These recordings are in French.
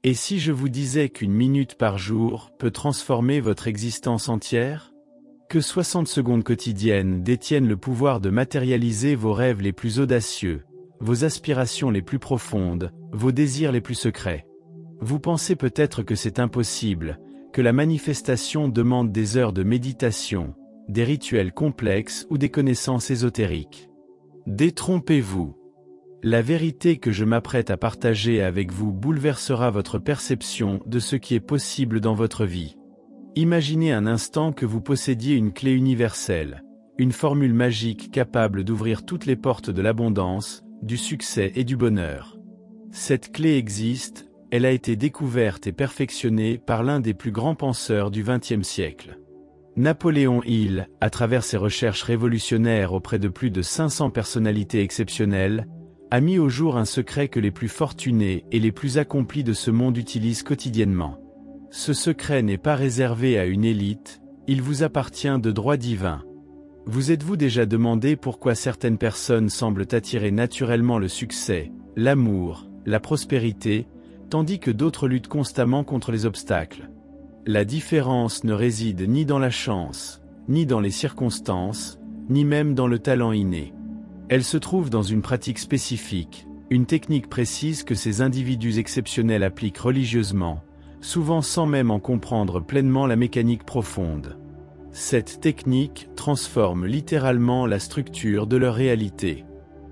Et si je vous disais qu'une minute par jour peut transformer votre existence entière? Que 60 secondes quotidiennes détiennent le pouvoir de matérialiser vos rêves les plus audacieux, vos aspirations les plus profondes, vos désirs les plus secrets. Vous pensez peut-être que c'est impossible, que la manifestation demande des heures de méditation, des rituels complexes ou des connaissances ésotériques. Détrompez-vous. La vérité que je m'apprête à partager avec vous bouleversera votre perception de ce qui est possible dans votre vie. Imaginez un instant que vous possédiez une clé universelle, une formule magique capable d'ouvrir toutes les portes de l'abondance, du succès et du bonheur. Cette clé existe, elle a été découverte et perfectionnée par l'un des plus grands penseurs du XXe siècle. Napoléon Hill, à travers ses recherches révolutionnaires auprès de plus de 500 personnalités exceptionnelles, a mis au jour un secret que les plus fortunés et les plus accomplis de ce monde utilisent quotidiennement. Ce secret n'est pas réservé à une élite, il vous appartient de droit divin. Vous êtes-vous déjà demandé pourquoi certaines personnes semblent attirer naturellement le succès, l'amour, la prospérité, tandis que d'autres luttent constamment contre les obstacles? La différence ne réside ni dans la chance, ni dans les circonstances, ni même dans le talent inné. Elle se trouve dans une pratique spécifique, une technique précise que ces individus exceptionnels appliquent religieusement, souvent sans même en comprendre pleinement la mécanique profonde. Cette technique transforme littéralement la structure de leur réalité.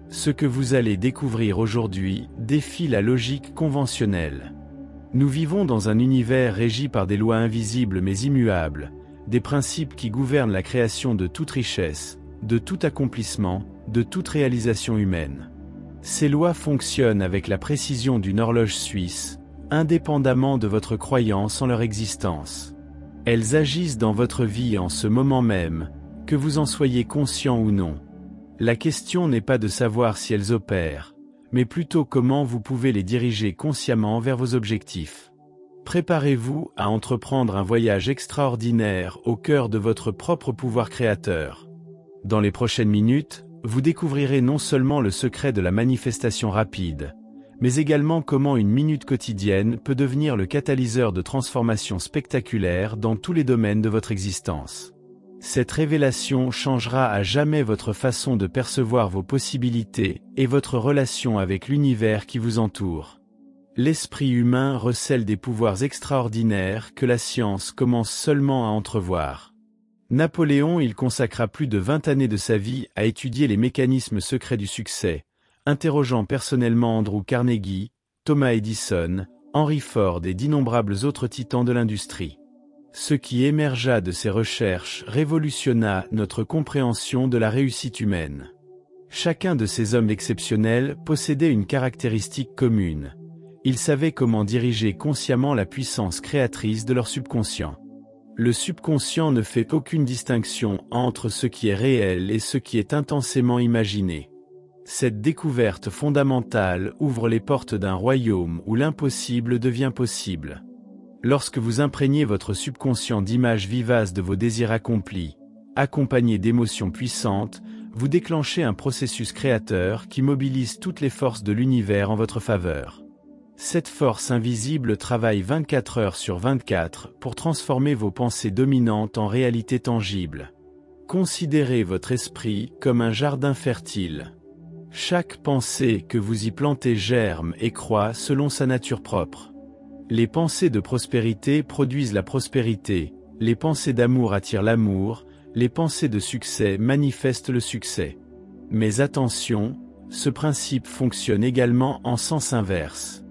Ce que vous allez découvrir aujourd'hui défie la logique conventionnelle. Nous vivons dans un univers régi par des lois invisibles mais immuables, des principes qui gouvernent la création de toute richesse, de tout accomplissement, de toute réalisation humaine. Ces lois fonctionnent avec la précision d'une horloge suisse, indépendamment de votre croyance en leur existence. Elles agissent dans votre vie en ce moment même, que vous en soyez conscient ou non. La question n'est pas de savoir si elles opèrent, mais plutôt comment vous pouvez les diriger consciemment vers vos objectifs. Préparez-vous à entreprendre un voyage extraordinaire au cœur de votre propre pouvoir créateur. Dans les prochaines minutes, vous découvrirez non seulement le secret de la manifestation rapide, mais également comment une minute quotidienne peut devenir le catalyseur de transformations spectaculaires dans tous les domaines de votre existence. Cette révélation changera à jamais votre façon de percevoir vos possibilités et votre relation avec l'univers qui vous entoure. L'esprit humain recèle des pouvoirs extraordinaires que la science commence seulement à entrevoir. Napoléon il consacra plus de 20 années de sa vie à étudier les mécanismes secrets du succès, interrogeant personnellement Andrew Carnegie, Thomas Edison, Henry Ford et d'innombrables autres titans de l'industrie. Ce qui émergea de ces recherches révolutionna notre compréhension de la réussite humaine. Chacun de ces hommes exceptionnels possédait une caractéristique commune. Ils savaient comment diriger consciemment la puissance créatrice de leur subconscient. Le subconscient ne fait aucune distinction entre ce qui est réel et ce qui est intensément imaginé. Cette découverte fondamentale ouvre les portes d'un royaume où l'impossible devient possible. Lorsque vous imprégnez votre subconscient d'images vivaces de vos désirs accomplis, accompagnés d'émotions puissantes, vous déclenchez un processus créateur qui mobilise toutes les forces de l'univers en votre faveur. Cette force invisible travaille 24 heures sur 24 pour transformer vos pensées dominantes en réalité tangible. Considérez votre esprit comme un jardin fertile. Chaque pensée que vous y plantez germe et croît selon sa nature propre. Les pensées de prospérité produisent la prospérité, les pensées d'amour attirent l'amour, les pensées de succès manifestent le succès. Mais attention, ce principe fonctionne également en sens inverse.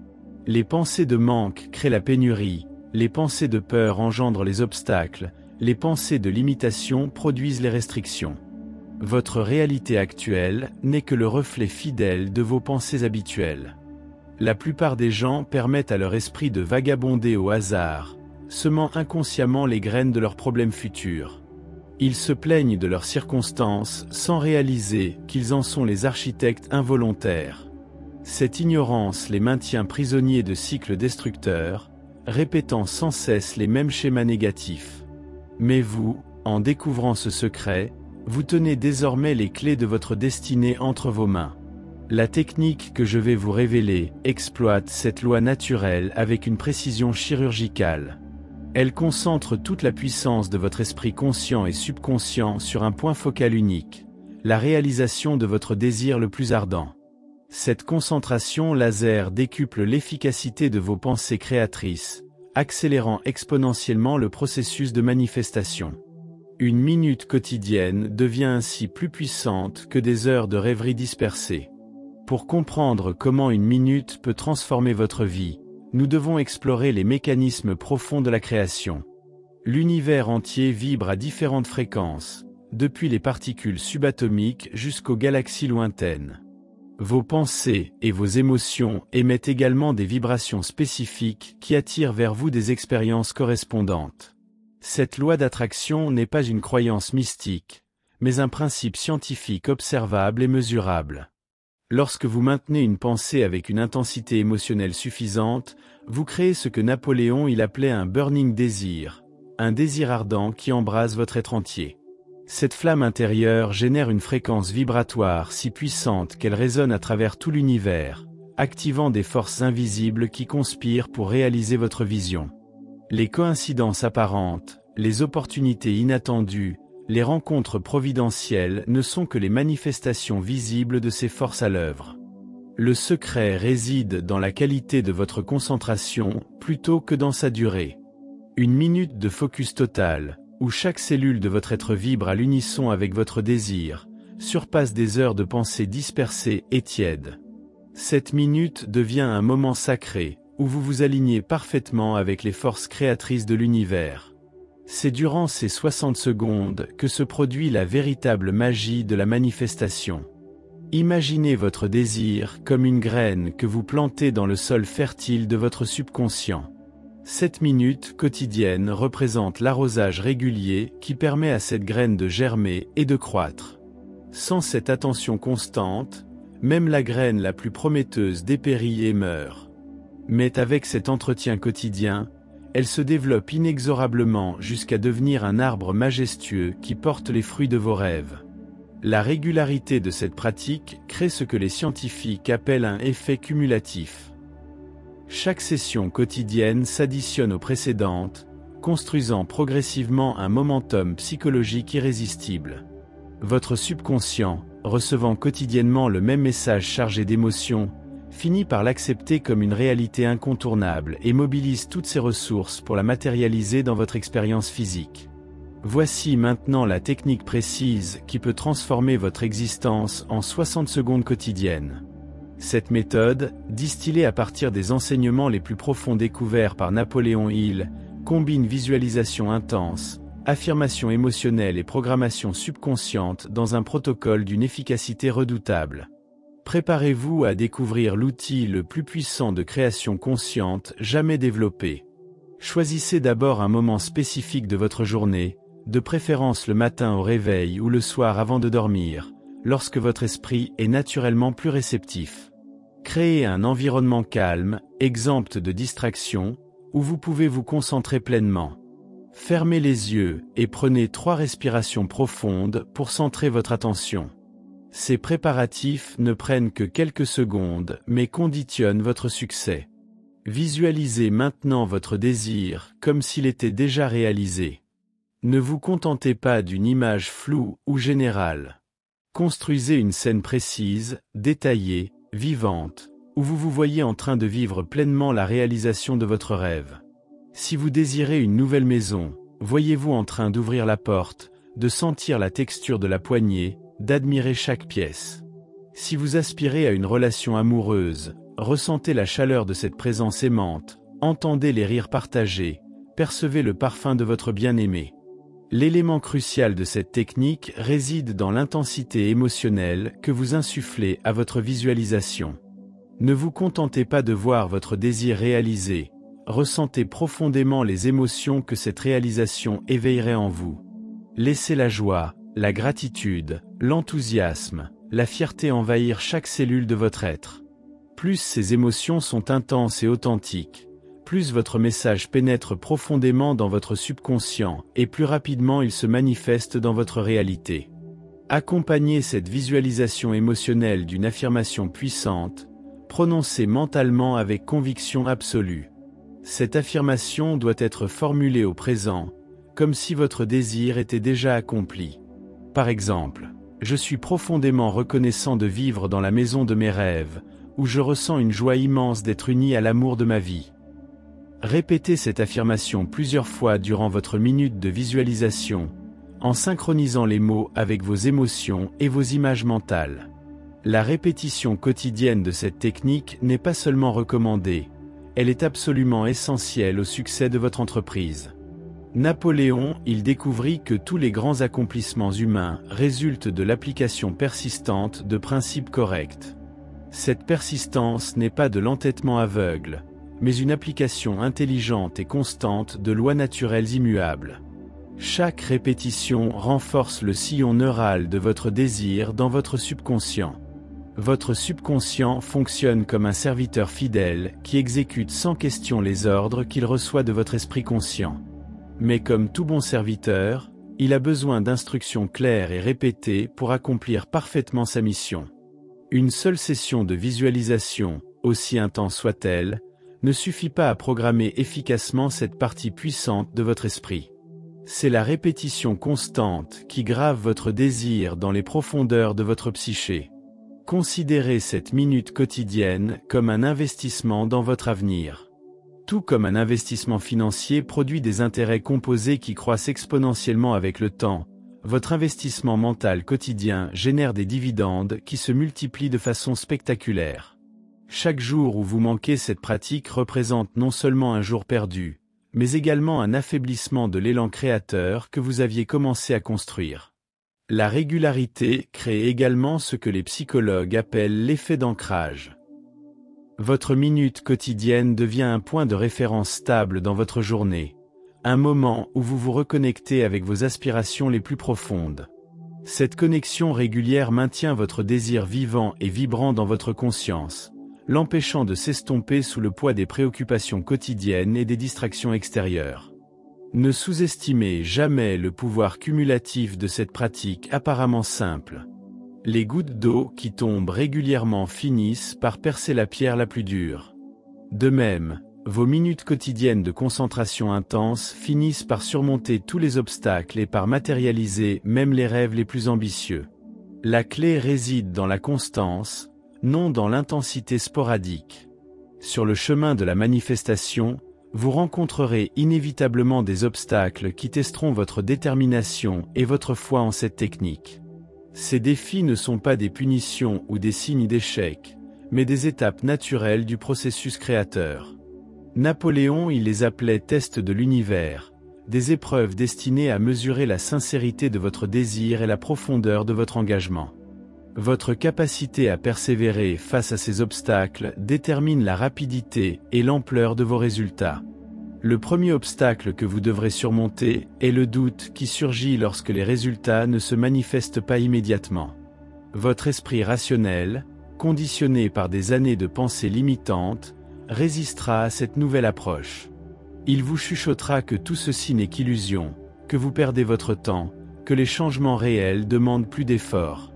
Les pensées de manque créent la pénurie, les pensées de peur engendrent les obstacles, les pensées de limitation produisent les restrictions. Votre réalité actuelle n'est que le reflet fidèle de vos pensées habituelles. La plupart des gens permettent à leur esprit de vagabonder au hasard, semant inconsciemment les graines de leurs problèmes futurs. Ils se plaignent de leurs circonstances sans réaliser qu'ils en sont les architectes involontaires. Cette ignorance les maintient prisonniers de cycles destructeurs, répétant sans cesse les mêmes schémas négatifs. Mais vous, en découvrant ce secret, vous tenez désormais les clés de votre destinée entre vos mains. La technique que je vais vous révéler exploite cette loi naturelle avec une précision chirurgicale. Elle concentre toute la puissance de votre esprit conscient et subconscient sur un point focal unique, la réalisation de votre désir le plus ardent. Cette concentration laser décuple l'efficacité de vos pensées créatrices, accélérant exponentiellement le processus de manifestation. Une minute quotidienne devient ainsi plus puissante que des heures de rêverie dispersées. Pour comprendre comment une minute peut transformer votre vie, nous devons explorer les mécanismes profonds de la création. L'univers entier vibre à différentes fréquences, depuis les particules subatomiques jusqu'aux galaxies lointaines. Vos pensées et vos émotions émettent également des vibrations spécifiques qui attirent vers vous des expériences correspondantes. Cette loi d'attraction n'est pas une croyance mystique, mais un principe scientifique observable et mesurable. Lorsque vous maintenez une pensée avec une intensité émotionnelle suffisante, vous créez ce que Napoléon appelait un burning désir, un désir ardent qui embrase votre être entier. Cette flamme intérieure génère une fréquence vibratoire si puissante qu'elle résonne à travers tout l'univers, activant des forces invisibles qui conspirent pour réaliser votre vision. Les coïncidences apparentes, les opportunités inattendues, les rencontres providentielles ne sont que les manifestations visibles de ces forces à l'œuvre. Le secret réside dans la qualité de votre concentration plutôt que dans sa durée. Une minute de focus total, où chaque cellule de votre être vibre à l'unisson avec votre désir, surpasse des heures de pensée dispersées et tièdes. Cette minute devient un moment sacré, où vous vous alignez parfaitement avec les forces créatrices de l'univers. C'est durant ces 60 secondes que se produit la véritable magie de la manifestation. Imaginez votre désir comme une graine que vous plantez dans le sol fertile de votre subconscient. Cette minute quotidienne représente l'arrosage régulier qui permet à cette graine de germer et de croître. Sans cette attention constante, même la graine la plus prometteuse dépérit et meurt. Mais avec cet entretien quotidien, elle se développe inexorablement jusqu'à devenir un arbre majestueux qui porte les fruits de vos rêves. La régularité de cette pratique crée ce que les scientifiques appellent un effet cumulatif. Chaque session quotidienne s'additionne aux précédentes, construisant progressivement un momentum psychologique irrésistible. Votre subconscient, recevant quotidiennement le même message chargé d'émotions, finit par l'accepter comme une réalité incontournable et mobilise toutes ses ressources pour la matérialiser dans votre expérience physique. Voici maintenant la technique précise qui peut transformer votre existence en 60 secondes quotidiennes. Cette méthode, distillée à partir des enseignements les plus profonds découverts par Napoléon Hill, combine visualisation intense, affirmation émotionnelle et programmation subconsciente dans un protocole d'une efficacité redoutable. Préparez-vous à découvrir l'outil le plus puissant de création consciente jamais développé. Choisissez d'abord un moment spécifique de votre journée, de préférence le matin au réveil ou le soir avant de dormir, lorsque votre esprit est naturellement plus réceptif. Créez un environnement calme, exempt de distractions, où vous pouvez vous concentrer pleinement. Fermez les yeux et prenez 3 respirations profondes pour centrer votre attention. Ces préparatifs ne prennent que quelques secondes mais conditionnent votre succès. Visualisez maintenant votre désir comme s'il était déjà réalisé. Ne vous contentez pas d'une image floue ou générale. Construisez une scène précise, détaillée, vivante, où vous vous voyez en train de vivre pleinement la réalisation de votre rêve. Si vous désirez une nouvelle maison, voyez-vous en train d'ouvrir la porte, de sentir la texture de la poignée, d'admirer chaque pièce. Si vous aspirez à une relation amoureuse, ressentez la chaleur de cette présence aimante, entendez les rires partagés, percevez le parfum de votre bien-aimé. L'élément crucial de cette technique réside dans l'intensité émotionnelle que vous insufflez à votre visualisation. Ne vous contentez pas de voir votre désir réalisé, ressentez profondément les émotions que cette réalisation éveillerait en vous. Laissez la joie, la gratitude, l'enthousiasme, la fierté envahir chaque cellule de votre être. Plus ces émotions sont intenses et authentiques, plus votre message pénètre profondément dans votre subconscient et plus rapidement il se manifeste dans votre réalité. Accompagnez cette visualisation émotionnelle d'une affirmation puissante, prononcée mentalement avec conviction absolue. Cette affirmation doit être formulée au présent, comme si votre désir était déjà accompli. Par exemple, je suis profondément reconnaissant de vivre dans la maison de mes rêves, où je ressens une joie immense d'être uni à l'amour de ma vie. Répétez cette affirmation plusieurs fois durant votre minute de visualisation, en synchronisant les mots avec vos émotions et vos images mentales. La répétition quotidienne de cette technique n'est pas seulement recommandée, elle est absolument essentielle au succès de votre entreprise. Napoléon, il découvrit que tous les grands accomplissements humains résultent de l'application persistante de principes corrects. Cette persistance n'est pas de l'entêtement aveugle, mais une application intelligente et constante de lois naturelles immuables. Chaque répétition renforce le sillon neural de votre désir dans votre subconscient. Votre subconscient fonctionne comme un serviteur fidèle qui exécute sans question les ordres qu'il reçoit de votre esprit conscient. Mais comme tout bon serviteur, il a besoin d'instructions claires et répétées pour accomplir parfaitement sa mission. Une seule session de visualisation, aussi intense soit-elle, ne suffit pas à programmer efficacement cette partie puissante de votre esprit. C'est la répétition constante qui grave votre désir dans les profondeurs de votre psyché. Considérez cette minute quotidienne comme un investissement dans votre avenir. Tout comme un investissement financier produit des intérêts composés qui croissent exponentiellement avec le temps, votre investissement mental quotidien génère des dividendes qui se multiplient de façon spectaculaire. Chaque jour où vous manquez cette pratique représente non seulement un jour perdu, mais également un affaiblissement de l'élan créateur que vous aviez commencé à construire. La régularité crée également ce que les psychologues appellent l'effet d'ancrage. Votre minute quotidienne devient un point de référence stable dans votre journée, un moment où vous vous reconnectez avec vos aspirations les plus profondes. Cette connexion régulière maintient votre désir vivant et vibrant dans votre conscience, l'empêchant de s'estomper sous le poids des préoccupations quotidiennes et des distractions extérieures. Ne sous-estimez jamais le pouvoir cumulatif de cette pratique apparemment simple. Les gouttes d'eau qui tombent régulièrement finissent par percer la pierre la plus dure. De même, vos minutes quotidiennes de concentration intense finissent par surmonter tous les obstacles et par matérialiser même les rêves les plus ambitieux. La clé réside dans la constance, non dans l'intensité sporadique. Sur le chemin de la manifestation, vous rencontrerez inévitablement des obstacles qui testeront votre détermination et votre foi en cette technique. Ces défis ne sont pas des punitions ou des signes d'échec, mais des étapes naturelles du processus créateur. Napoléon il les appelait tests de l'univers, des épreuves destinées à mesurer la sincérité de votre désir et la profondeur de votre engagement. Votre capacité à persévérer face à ces obstacles détermine la rapidité et l'ampleur de vos résultats. Le premier obstacle que vous devrez surmonter est le doute qui surgit lorsque les résultats ne se manifestent pas immédiatement. Votre esprit rationnel, conditionné par des années de pensées limitantes, résistera à cette nouvelle approche. Il vous chuchotera que tout ceci n'est qu'illusion, que vous perdez votre temps, que les changements réels demandent plus d'efforts.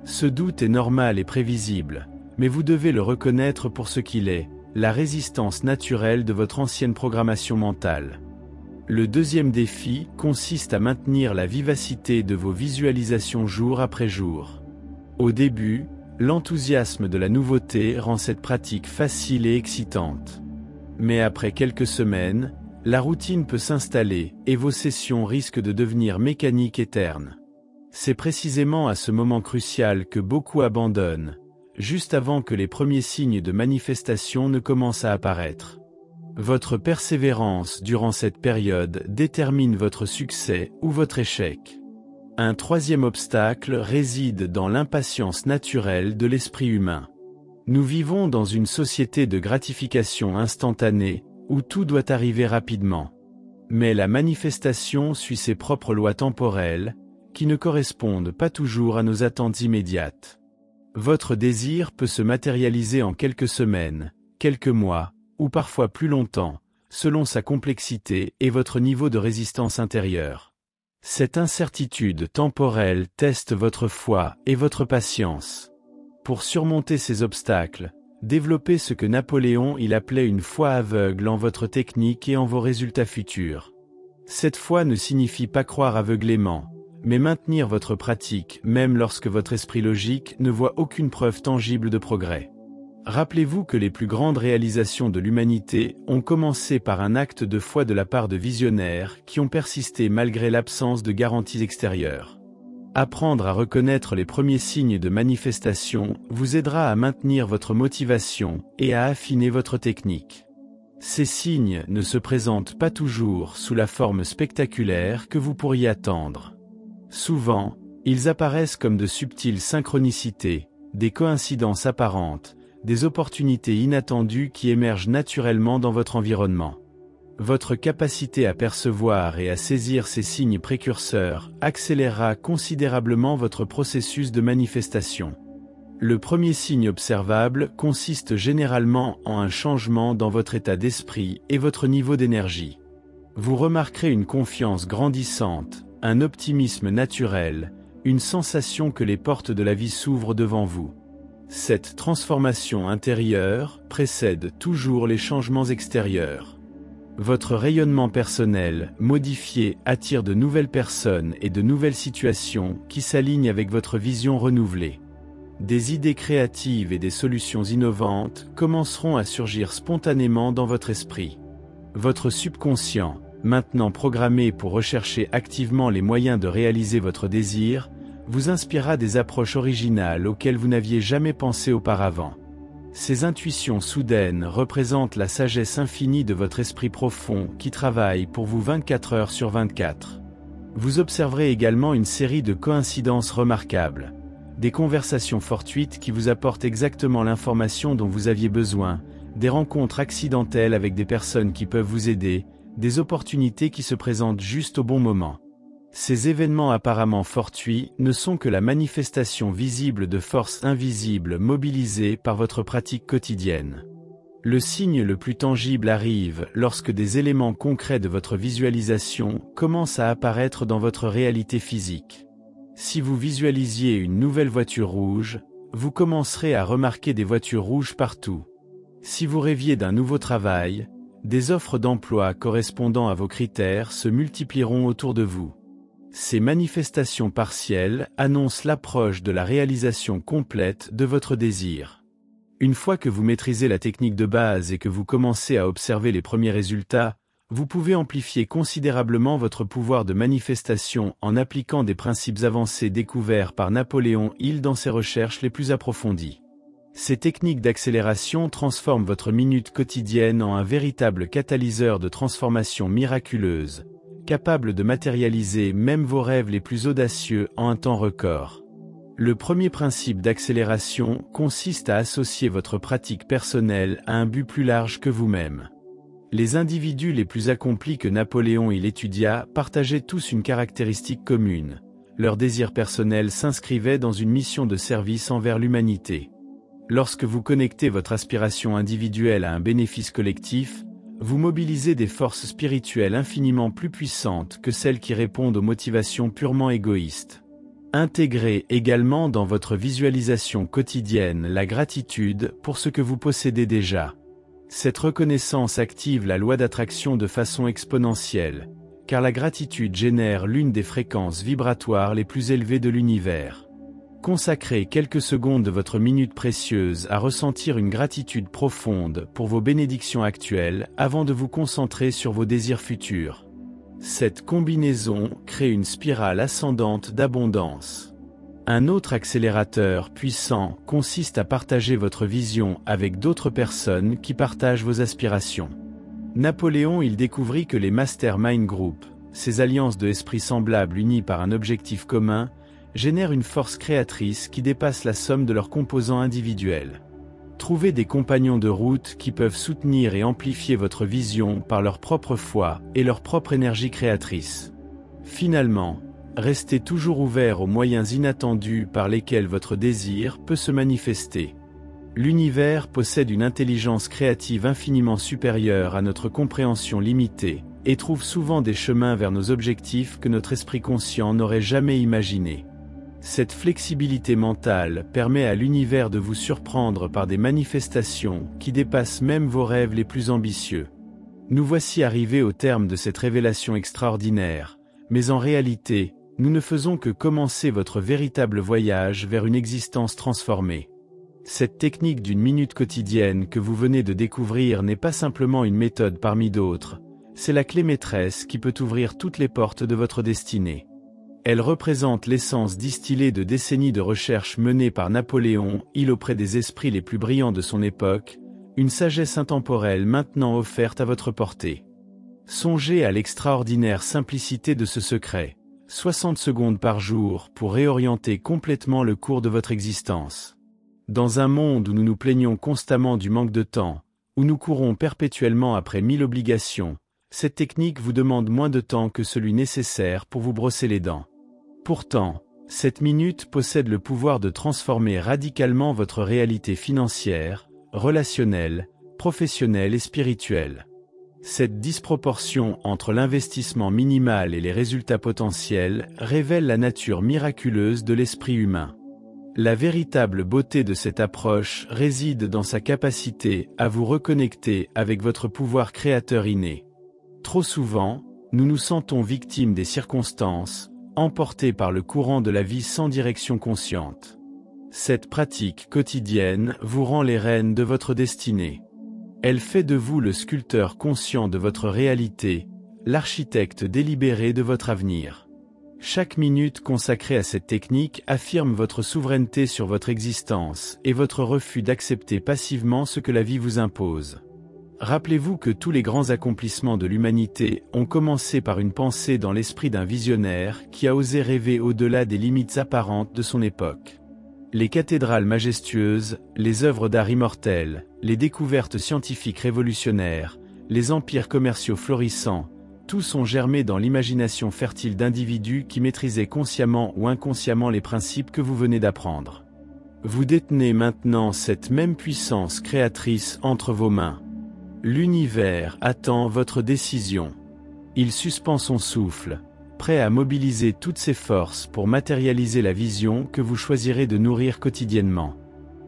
Ce doute est normal et prévisible, mais vous devez le reconnaître pour ce qu'il est, la résistance naturelle de votre ancienne programmation mentale. Le deuxième défi consiste à maintenir la vivacité de vos visualisations jour après jour. Au début, l'enthousiasme de la nouveauté rend cette pratique facile et excitante. Mais après quelques semaines, la routine peut s'installer et vos sessions risquent de devenir mécaniques et ternes. C'est précisément à ce moment crucial que beaucoup abandonnent, juste avant que les premiers signes de manifestation ne commencent à apparaître. Votre persévérance durant cette période détermine votre succès ou votre échec. Un troisième obstacle réside dans l'impatience naturelle de l'esprit humain. Nous vivons dans une société de gratification instantanée, où tout doit arriver rapidement. Mais la manifestation suit ses propres lois temporelles, qui ne correspondent pas toujours à nos attentes immédiates. Votre désir peut se matérialiser en quelques semaines, quelques mois, ou parfois plus longtemps, selon sa complexité et votre niveau de résistance intérieure. Cette incertitude temporelle teste votre foi et votre patience. Pour surmonter ces obstacles, développez ce que Napoléon appelait une foi aveugle en votre technique et en vos résultats futurs. Cette foi ne signifie pas croire aveuglément, mais maintenir votre pratique même lorsque votre esprit logique ne voit aucune preuve tangible de progrès. Rappelez-vous que les plus grandes réalisations de l'humanité ont commencé par un acte de foi de la part de visionnaires qui ont persisté malgré l'absence de garanties extérieures. Apprendre à reconnaître les premiers signes de manifestation vous aidera à maintenir votre motivation et à affiner votre technique. Ces signes ne se présentent pas toujours sous la forme spectaculaire que vous pourriez attendre. Souvent, ils apparaissent comme de subtiles synchronicités, des coïncidences apparentes, des opportunités inattendues qui émergent naturellement dans votre environnement. Votre capacité à percevoir et à saisir ces signes précurseurs accélérera considérablement votre processus de manifestation. Le premier signe observable consiste généralement en un changement dans votre état d'esprit et votre niveau d'énergie. Vous remarquerez une confiance grandissante, un optimisme naturel, une sensation que les portes de la vie s'ouvrent devant vous. Cette transformation intérieure précède toujours les changements extérieurs. Votre rayonnement personnel, modifié, attire de nouvelles personnes et de nouvelles situations qui s'alignent avec votre vision renouvelée. Des idées créatives et des solutions innovantes commenceront à surgir spontanément dans votre esprit. Votre subconscient, maintenant programmé pour rechercher activement les moyens de réaliser votre désir, vous inspirera des approches originales auxquelles vous n'aviez jamais pensé auparavant. Ces intuitions soudaines représentent la sagesse infinie de votre esprit profond qui travaille pour vous 24 heures sur 24. Vous observerez également une série de coïncidences remarquables. Des conversations fortuites qui vous apportent exactement l'information dont vous aviez besoin, des rencontres accidentelles avec des personnes qui peuvent vous aider, des opportunités qui se présentent juste au bon moment. Ces événements apparemment fortuits ne sont que la manifestation visible de forces invisibles mobilisées par votre pratique quotidienne. Le signe le plus tangible arrive lorsque des éléments concrets de votre visualisation commencent à apparaître dans votre réalité physique. Si vous visualisiez une nouvelle voiture rouge, vous commencerez à remarquer des voitures rouges partout. Si vous rêviez d'un nouveau travail, des offres d'emploi correspondant à vos critères se multiplieront autour de vous. Ces manifestations partielles annoncent l'approche de la réalisation complète de votre désir. Une fois que vous maîtrisez la technique de base et que vous commencez à observer les premiers résultats, vous pouvez amplifier considérablement votre pouvoir de manifestation en appliquant des principes avancés découverts par Napoléon Hill dans ses recherches les plus approfondies. Ces techniques d'accélération transforment votre minute quotidienne en un véritable catalyseur de transformation miraculeuse, capable de matérialiser même vos rêves les plus audacieux en un temps record. Le premier principe d'accélération consiste à associer votre pratique personnelle à un but plus large que vous-même. Les individus les plus accomplis que Napoléon étudia partageaient tous une caractéristique commune. Leur désir personnel s'inscrivait dans une mission de service envers l'humanité. Lorsque vous connectez votre aspiration individuelle à un bénéfice collectif, vous mobilisez des forces spirituelles infiniment plus puissantes que celles qui répondent aux motivations purement égoïstes. Intégrez également dans votre visualisation quotidienne la gratitude pour ce que vous possédez déjà. Cette reconnaissance active la loi d'attraction de façon exponentielle, car la gratitude génère l'une des fréquences vibratoires les plus élevées de l'univers. Consacrez quelques secondes de votre minute précieuse à ressentir une gratitude profonde pour vos bénédictions actuelles avant de vous concentrer sur vos désirs futurs. Cette combinaison crée une spirale ascendante d'abondance. Un autre accélérateur puissant consiste à partager votre vision avec d'autres personnes qui partagent vos aspirations. Napoléon découvrit que les Mastermind Group, ces alliances de esprits semblables unis par un objectif commun, génèrent une force créatrice qui dépasse la somme de leurs composants individuels. Trouvez des compagnons de route qui peuvent soutenir et amplifier votre vision par leur propre foi et leur propre énergie créatrice. Finalement, restez toujours ouvert aux moyens inattendus par lesquels votre désir peut se manifester. L'univers possède une intelligence créative infiniment supérieure à notre compréhension limitée, et trouvent souvent des chemins vers nos objectifs que notre esprit conscient n'aurait jamais imaginés. Cette flexibilité mentale permet à l'univers de vous surprendre par des manifestations qui dépassent même vos rêves les plus ambitieux. Nous voici arrivés au terme de cette révélation extraordinaire, mais en réalité, nous ne faisons que commencer votre véritable voyage vers une existence transformée. Cette technique d'une minute quotidienne que vous venez de découvrir n'est pas simplement une méthode parmi d'autres, c'est la clé maîtresse qui peut ouvrir toutes les portes de votre destinée. Elle représente l'essence distillée de décennies de recherches menées par Napoléon Hill auprès des esprits les plus brillants de son époque, une sagesse intemporelle maintenant offerte à votre portée. Songez à l'extraordinaire simplicité de ce secret. 60 secondes par jour pour réorienter complètement le cours de votre existence. Dans un monde où nous nous plaignons constamment du manque de temps, où nous courons perpétuellement après 1000 obligations, cette technique vous demande moins de temps que celui nécessaire pour vous brosser les dents. Pourtant, cette minute possède le pouvoir de transformer radicalement votre réalité financière, relationnelle, professionnelle et spirituelle. Cette disproportion entre l'investissement minimal et les résultats potentiels révèle la nature miraculeuse de l'esprit humain. La véritable beauté de cette approche réside dans sa capacité à vous reconnecter avec votre pouvoir créateur inné. Trop souvent, nous nous sentons victimes des circonstances, emportés par le courant de la vie sans direction consciente. Cette pratique quotidienne vous rend les rênes de votre destinée. Elle fait de vous le sculpteur conscient de votre réalité, l'architecte délibéré de votre avenir. Chaque minute consacrée à cette technique affirme votre souveraineté sur votre existence et votre refus d'accepter passivement ce que la vie vous impose. Rappelez-vous que tous les grands accomplissements de l'humanité ont commencé par une pensée dans l'esprit d'un visionnaire qui a osé rêver au-delà des limites apparentes de son époque. Les cathédrales majestueuses, les œuvres d'art immortelles, les découvertes scientifiques révolutionnaires, les empires commerciaux florissants, tous ont germé dans l'imagination fertile d'individus qui maîtrisaient consciemment ou inconsciemment les principes que vous venez d'apprendre. Vous détenez maintenant cette même puissance créatrice entre vos mains. L'univers attend votre décision. Il suspend son souffle, prêt à mobiliser toutes ses forces pour matérialiser la vision que vous choisirez de nourrir quotidiennement.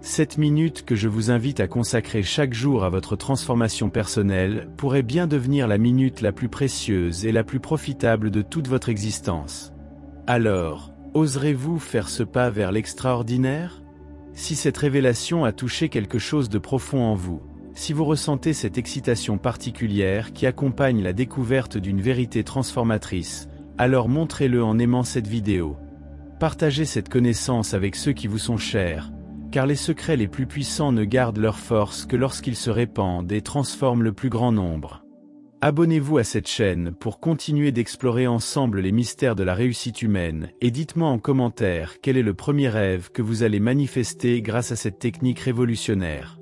Cette minute que je vous invite à consacrer chaque jour à votre transformation personnelle pourrait bien devenir la minute la plus précieuse et la plus profitable de toute votre existence. Alors, oserez-vous faire ce pas vers l'extraordinaire? Si cette révélation a touché quelque chose de profond en vous, si vous ressentez cette excitation particulière qui accompagne la découverte d'une vérité transformatrice, alors montrez-le en aimant cette vidéo. Partagez cette connaissance avec ceux qui vous sont chers, car les secrets les plus puissants ne gardent leur force que lorsqu'ils se répandent et transforment le plus grand nombre. Abonnez-vous à cette chaîne pour continuer d'explorer ensemble les mystères de la réussite humaine et dites-moi en commentaire quel est le premier rêve que vous allez manifester grâce à cette technique révolutionnaire.